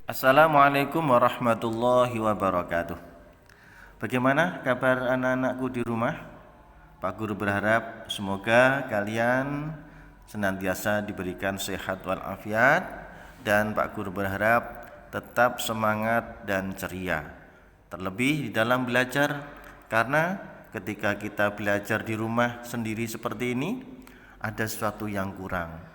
Assalamualaikum warahmatullahi wabarakatuh. Bagaimana kabar anak-anakku di rumah? Pak Guru berharap semoga kalian senantiasa diberikan sehat walafiat, dan Pak Guru berharap tetap semangat dan ceria. Terlebih di dalam belajar, karena ketika kita belajar di rumah sendiri seperti ini, ada sesuatu yang kurang.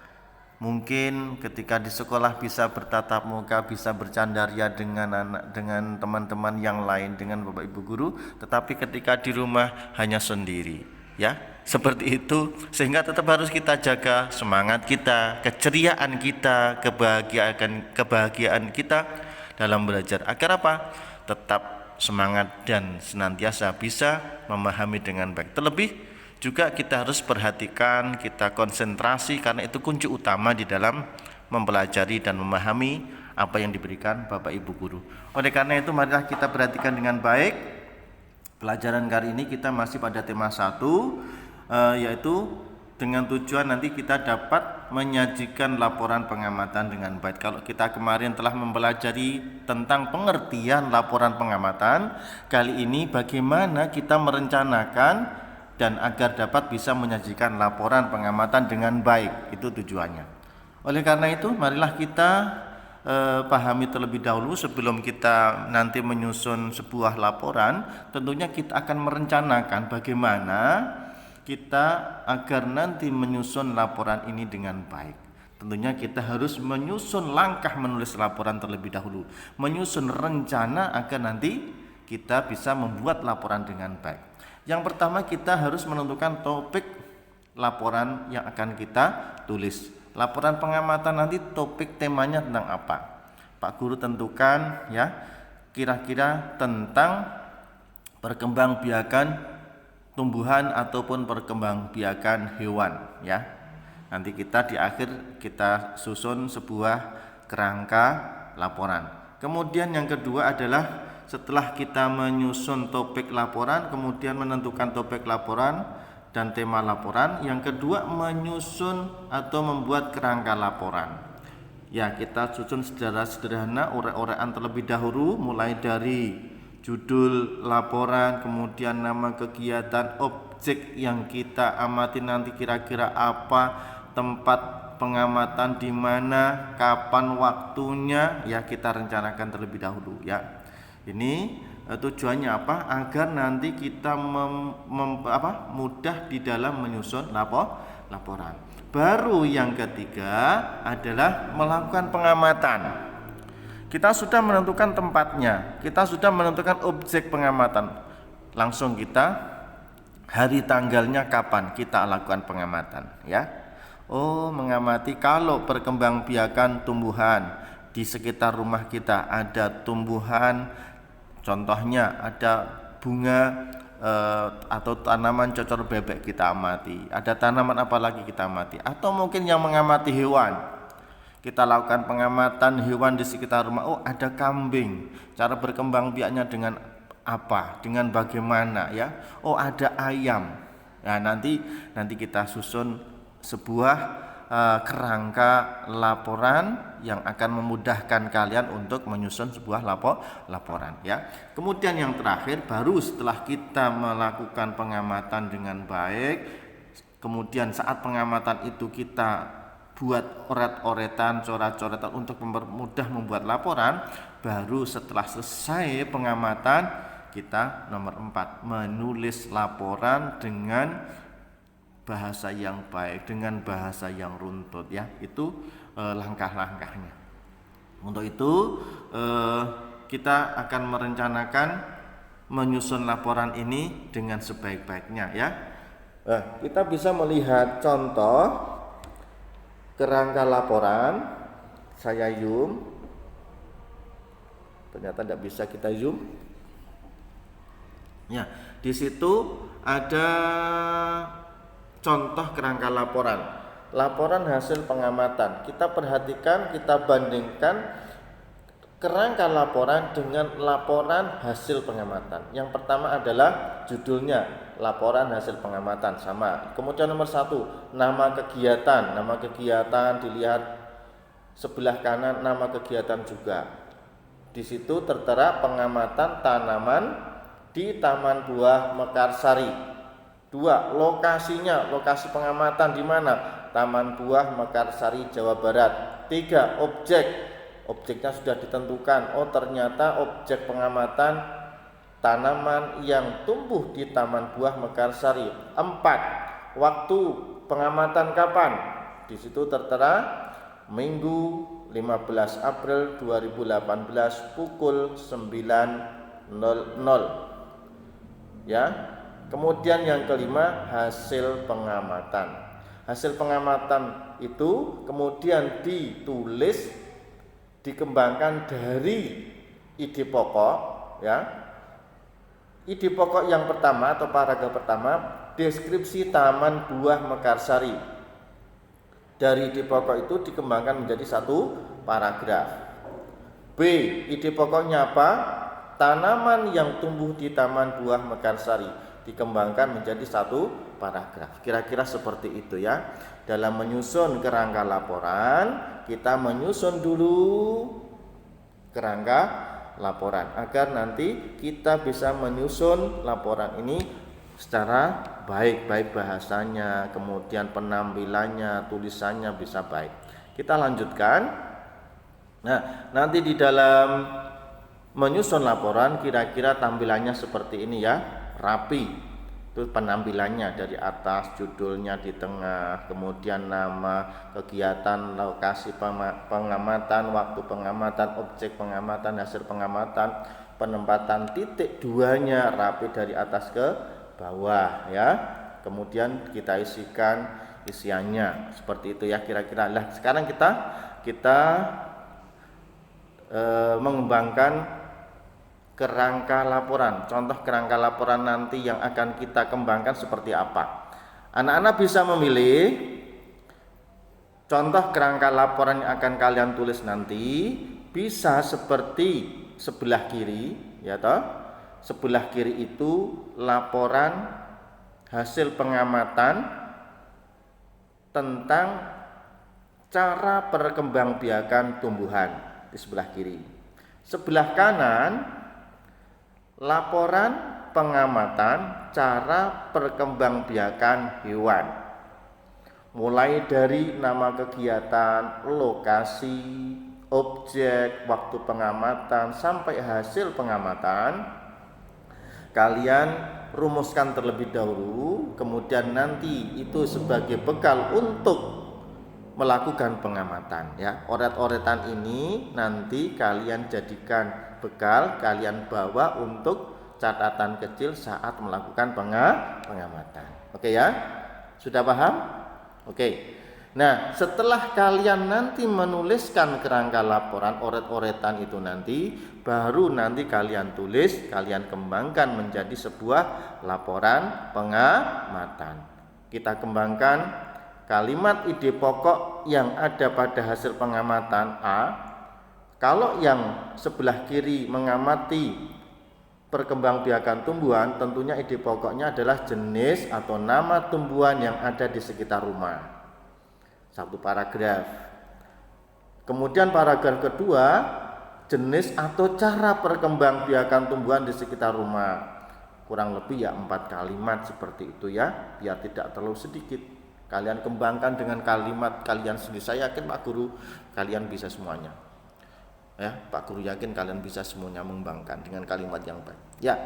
Mungkin ketika di sekolah bisa bertatap muka, bisa bercandaria dengan teman-teman yang lain, dengan Bapak Ibu guru, tetapi ketika di rumah hanya sendiri, ya. Seperti itu, sehingga tetap harus kita jaga semangat kita, keceriaan kita, kebahagiaan kita dalam belajar. Agar apa? Tetap semangat dan senantiasa bisa memahami dengan baik. Terlebih juga kita harus perhatikan, kita konsentrasi, karena itu kunci utama di dalam mempelajari dan memahami apa yang diberikan Bapak Ibu guru. Oleh karena itu marilah kita perhatikan dengan baik. Pelajaran kali ini kita masih pada tema 1, yaitu dengan tujuan nanti kita dapat menyajikan laporan pengamatan dengan baik. Kalau kita kemarin telah mempelajari tentang pengertian laporan pengamatan, kali ini bagaimana kita merencanakan dan agar dapat bisa menyajikan laporan pengamatan dengan baik. Itu tujuannya. Oleh karena itu marilah kita pahami terlebih dahulu sebelum kita nanti menyusun sebuah laporan. Tentunya kita akan merencanakan bagaimana kita agar nanti menyusun laporan ini dengan baik. Tentunya kita harus menyusun langkah menulis laporan terlebih dahulu, menyusun rencana agar nanti kita bisa membuat laporan dengan baik. Yang pertama, kita harus menentukan topik laporan yang akan kita tulis. Laporan pengamatan nanti topik temanya tentang apa? Pak Guru tentukan ya, kira-kira tentang perkembangbiakan tumbuhan ataupun perkembangbiakan hewan ya. Nanti kita di akhir kita susun sebuah kerangka laporan. Kemudian yang kedua adalah setelah kita menyusun topik laporan, kemudian menentukan topik laporan dan tema laporan, yang kedua menyusun atau membuat kerangka laporan. Ya, kita susun secara sederhana, uraian terlebih dahulu, mulai dari judul laporan, kemudian nama kegiatan, objek yang kita amati nanti kira-kira apa, tempat pengamatan di mana, kapan waktunya, ya kita rencanakan terlebih dahulu ya. Ini tujuannya apa? Agar nanti kita mudah di dalam menyusun laporan. Baru yang ketiga adalah melakukan pengamatan. Kita sudah menentukan tempatnya, kita sudah menentukan objek pengamatan. Langsung kita hari tanggalnya kapan kita lakukan pengamatan ya. Mengamati kalau perkembangbiakan tumbuhan di sekitar rumah kita, ada tumbuhan, contohnya ada bunga atau tanaman cocor bebek, kita amati. Ada tanaman apa lagi kita amati? Atau mungkin yang mengamati hewan, kita lakukan pengamatan hewan di sekitar rumah. Ada kambing, cara berkembang biaknya dengan apa? Dengan bagaimana ya? Ada ayam. Nah, nanti kita susun sebuah kerangka laporan yang akan memudahkan kalian untuk menyusun sebuah laporan ya. Kemudian yang terakhir, baru setelah kita melakukan pengamatan dengan baik, kemudian saat pengamatan itu kita buat oret-oretan, coret-coretan untuk mempermudah membuat laporan. Baru setelah selesai pengamatan, kita nomor 4 menulis laporan dengan bahasa yang baik, dengan bahasa yang runtut ya. Itu langkah-langkahnya. Untuk itu kita akan merencanakan menyusun laporan ini dengan sebaik-baiknya ya. Kita bisa melihat contoh kerangka laporan. Saya zoom. Ternyata tidak bisa kita zoom. Ya, di situ ada contoh kerangka laporan hasil pengamatan. Kita perhatikan, kita bandingkan kerangka laporan dengan laporan hasil pengamatan. Yang pertama adalah judulnya, laporan hasil pengamatan, sama. Kemudian nomor 1, nama kegiatan dilihat sebelah kanan, nama kegiatan juga. Di situ tertera pengamatan tanaman di Taman Buah Mekarsari. 2. Lokasinya, lokasi pengamatan di mana? Taman Buah Mekarsari, Jawa Barat. 3. Objeknya sudah ditentukan. Oh, ternyata objek pengamatan tanaman yang tumbuh di Taman Buah Mekarsari. 4. Waktu pengamatan kapan? Di situ tertera Minggu 15 April 2018 pukul 9.00. Ya. Kemudian yang kelima, hasil pengamatan. Hasil pengamatan itu kemudian ditulis, dikembangkan dari ide pokok, ya. Ide pokok yang pertama atau paragraf pertama, deskripsi Taman Buah Mekarsari. Dari ide pokok itu dikembangkan menjadi satu paragraf. B. Ide pokoknya apa? Tanaman yang tumbuh di Taman Buah Mekarsari, dikembangkan menjadi satu paragraf. Kira-kira seperti itu ya. Dalam menyusun kerangka laporan, kita menyusun dulu kerangka laporan agar nanti kita bisa menyusun laporan ini secara baik bahasanya, kemudian penampilannya, tulisannya bisa baik. Kita lanjutkan. Nah, nanti di dalam menyusun laporan kira-kira tampilannya seperti ini ya, rapi. Itu penampilannya dari atas, judulnya di tengah, kemudian nama, kegiatan, lokasi pengamatan, waktu pengamatan, objek pengamatan, hasil pengamatan, penempatan titik 2-nya rapi dari atas ke bawah ya. Kemudian kita isikan isiannya seperti itu ya kira-kira. Nah, sekarang kita mengembangkan kerangka laporan. Contoh kerangka laporan nanti yang akan kita kembangkan seperti apa. Anak-anak bisa memilih contoh kerangka laporan yang akan kalian tulis nanti. Bisa seperti sebelah kiri ya toh. Sebelah kiri itu laporan hasil pengamatan tentang cara perkembangbiakan tumbuhan di sebelah kiri. Sebelah kanan laporan pengamatan cara perkembangbiakan hewan. Mulai dari nama kegiatan, lokasi, objek, waktu pengamatan sampai hasil pengamatan. Kalian rumuskan terlebih dahulu, kemudian nanti itu sebagai bekal untuk melakukan pengamatan ya. Oret-oretan ini nanti kalian jadikan bekal, kalian bawa untuk catatan kecil saat melakukan pengamatan. Oke ya? Sudah paham? Oke. Nah, setelah kalian nanti menuliskan kerangka laporan oret-oretan itu nanti, baru nanti kalian tulis, kalian kembangkan menjadi sebuah laporan pengamatan. Kita kembangkan kalimat ide pokok yang ada pada hasil pengamatan A. Kalau yang sebelah kiri mengamati perkembangbiakan tumbuhan, tentunya ide pokoknya adalah jenis atau nama tumbuhan yang ada di sekitar rumah. Satu paragraf. Kemudian paragraf kedua, jenis atau cara perkembangbiakan tumbuhan di sekitar rumah. Kurang lebih ya 4 kalimat seperti itu ya, biar tidak terlalu sedikit. Kalian kembangkan dengan kalimat kalian sendiri. Saya yakin Pak Guru kalian bisa semuanya. Ya, Pak Guru yakin kalian bisa semuanya mengembangkan dengan kalimat yang baik. Ya,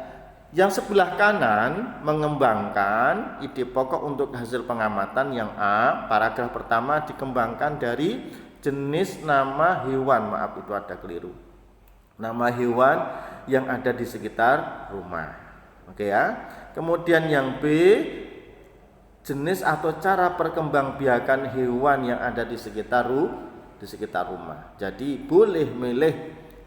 yang sebelah kanan mengembangkan ide pokok untuk hasil pengamatan yang A. Paragraf pertama dikembangkan dari jenis nama hewan. Maaf itu ada keliru. Nama hewan yang ada di sekitar rumah. Oke ya. Kemudian yang B, jenis atau cara perkembangbiakan hewan yang ada di sekitar rumah. Jadi boleh milih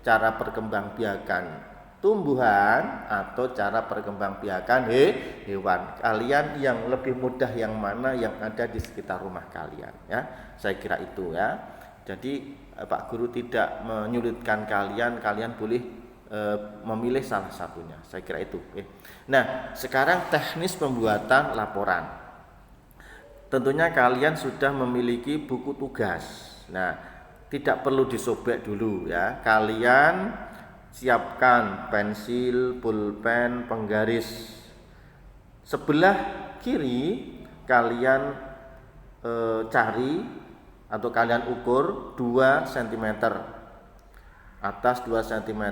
cara perkembangbiakan tumbuhan atau cara perkembangbiakan hewan. Kalian yang lebih mudah yang mana yang ada di sekitar rumah kalian ya. Saya kira itu ya. Jadi Pak Guru tidak menyulitkan kalian boleh memilih salah satunya. Saya kira itu. Nah, sekarang teknis pembuatan laporan. Tentunya kalian sudah memiliki buku tugas. Nah, tidak perlu disobek dulu ya. Kalian siapkan pensil, pulpen, penggaris. Sebelah kiri kalian cari atau kalian ukur 2 cm, atas 2 cm,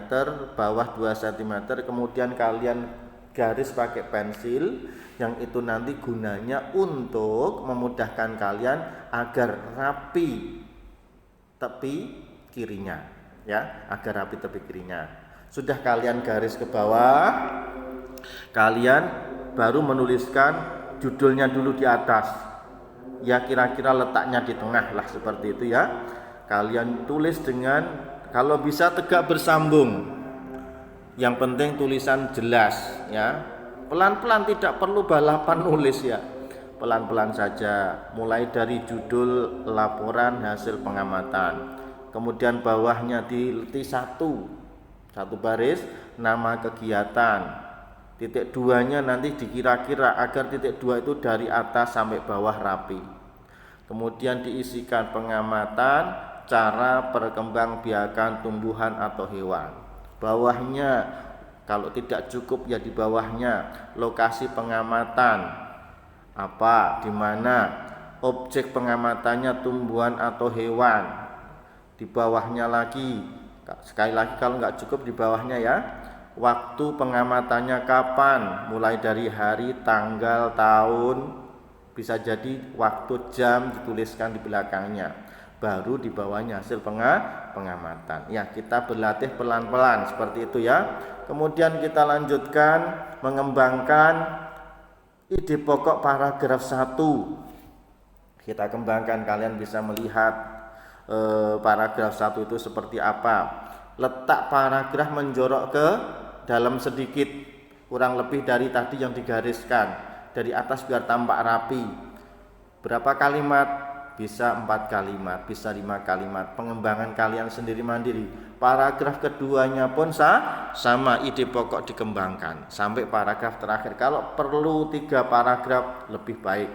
bawah 2 cm, kemudian kalian garis pakai pensil, yang itu nanti gunanya untuk memudahkan kalian agar rapi tepi kirinya, ya, agar rapi tepi kirinya. Sudah kalian garis ke bawah, kalian baru menuliskan judulnya dulu di atas, ya, kira-kira letaknya di tengah lah, seperti itu ya. Kalian tulis dengan, kalau bisa tegak bersambung, yang penting tulisan jelas ya. Pelan-pelan, tidak perlu balapan nulis ya, pelan-pelan saja. Mulai dari judul laporan hasil pengamatan, kemudian bawahnya dileti satu baris nama kegiatan, titik 2-nya nanti dikira-kira agar titik 2 itu dari atas sampai bawah rapi. Kemudian diisikan pengamatan cara perkembangbiakan tumbuhan atau hewan. Bawahnya kalau tidak cukup ya di bawahnya lokasi pengamatan apa, di mana, objek pengamatannya tumbuhan atau hewan. Di bawahnya lagi, sekali lagi kalau nggak cukup di bawahnya ya, waktu pengamatannya kapan, mulai dari hari, tanggal, tahun, bisa jadi waktu, jam dituliskan di belakangnya. Baru di bawahnya hasil pengamatan. Ya, kita berlatih pelan-pelan seperti itu ya. Kemudian kita lanjutkan mengembangkan ide pokok paragraf 1. Kita kembangkan, kalian bisa melihat paragraf 1 itu seperti apa. Letak paragraf menjorok ke dalam sedikit, kurang lebih dari tadi yang digariskan, dari atas biar tampak rapi. Berapa kalimat? Bisa 4 kalimat, bisa 5 kalimat. Pengembangan kalian sendiri mandiri. Paragraf keduanya pun sama, ide pokok dikembangkan sampai paragraf terakhir. Kalau perlu 3 paragraf lebih baik,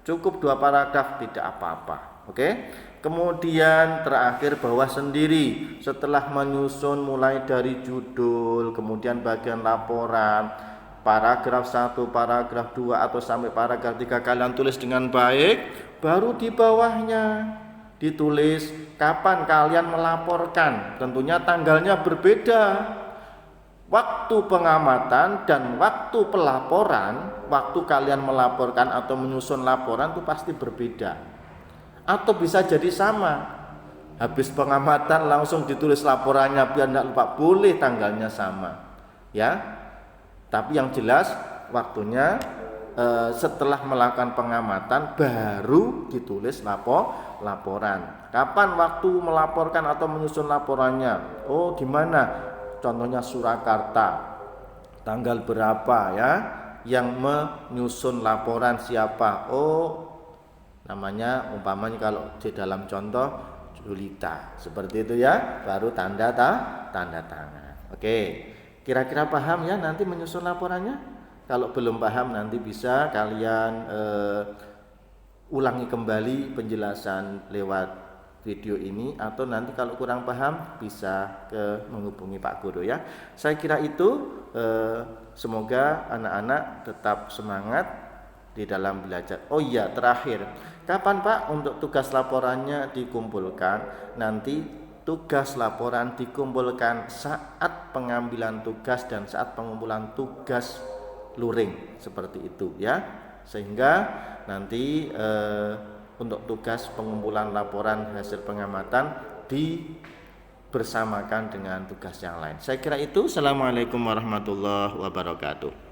cukup 2 paragraf tidak apa-apa. Oke. Kemudian terakhir bawah sendiri, setelah menyusun mulai dari judul, kemudian bagian laporan, paragraf 1, paragraf 2 atau sampai paragraf 3 kalian tulis dengan baik. Baru di bawahnya ditulis kapan kalian melaporkan. Tentunya tanggalnya berbeda. Waktu pengamatan dan waktu pelaporan, waktu kalian melaporkan atau menyusun laporan itu pasti berbeda. Atau bisa jadi sama. Habis pengamatan langsung ditulis laporannya biar tidak lupa, boleh tanggalnya sama. Ya. Tapi yang jelas waktunya setelah melakukan pengamatan baru ditulis laporan. Kapan waktu melaporkan atau menyusun laporannya? Oh, di mana? Contohnya Surakarta. Tanggal berapa ya? Yang menyusun laporan siapa? Oh, namanya umpamanya kalau di dalam contoh Julita. Seperti itu ya, baru tanda tangan. Oke. Kira-kira paham ya nanti menyusun laporannya? Kalau belum paham nanti bisa kalian ulangi kembali penjelasan lewat video ini, atau nanti kalau kurang paham bisa menghubungi Pak Guru ya. Saya kira itu, semoga anak-anak tetap semangat di dalam belajar. Oh iya, terakhir, kapan Pak untuk tugas laporannya dikumpulkan? Nanti tugas laporan dikumpulkan saat pengambilan tugas dan saat pengumpulan tugas luring, seperti itu ya. Sehingga nanti untuk tugas pengumpulan laporan hasil pengamatan dibersamakan dengan tugas yang lain. Saya kira itu. Assalamualaikum warahmatullahi wabarakatuh.